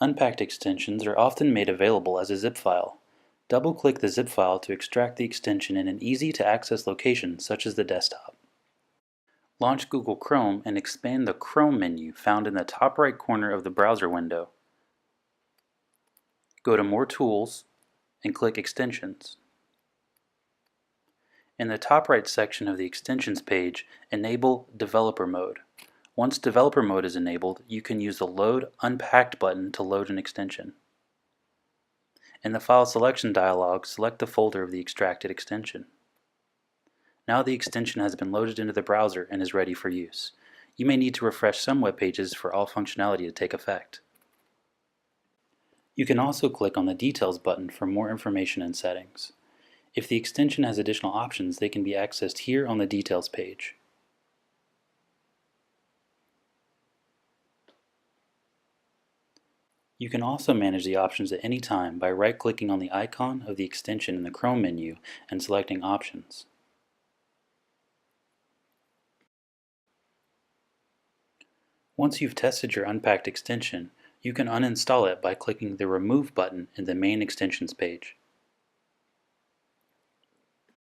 Unpacked extensions are often made available as a zip file. Double-click the zip file to extract the extension in an easy-to-access location such as the desktop. Launch Google Chrome and expand the Chrome menu found in the top right corner of the browser window. Go to More Tools and click Extensions. In the top right section of the Extensions page, enable Developer Mode. Once Developer Mode is enabled, you can use the Load Unpacked button to load an extension. In the File Selection dialog, select the folder of the extracted extension. Now the extension has been loaded into the browser and is ready for use. You may need to refresh some web pages for all functionality to take effect. You can also click on the Details button for more information and settings. If the extension has additional options, they can be accessed here on the Details page. You can also manage the options at any time by right-clicking on the icon of the extension in the Chrome menu and selecting Options. Once you've tested your Unpacked extension, you can uninstall it by clicking the Remove button in the main extensions page.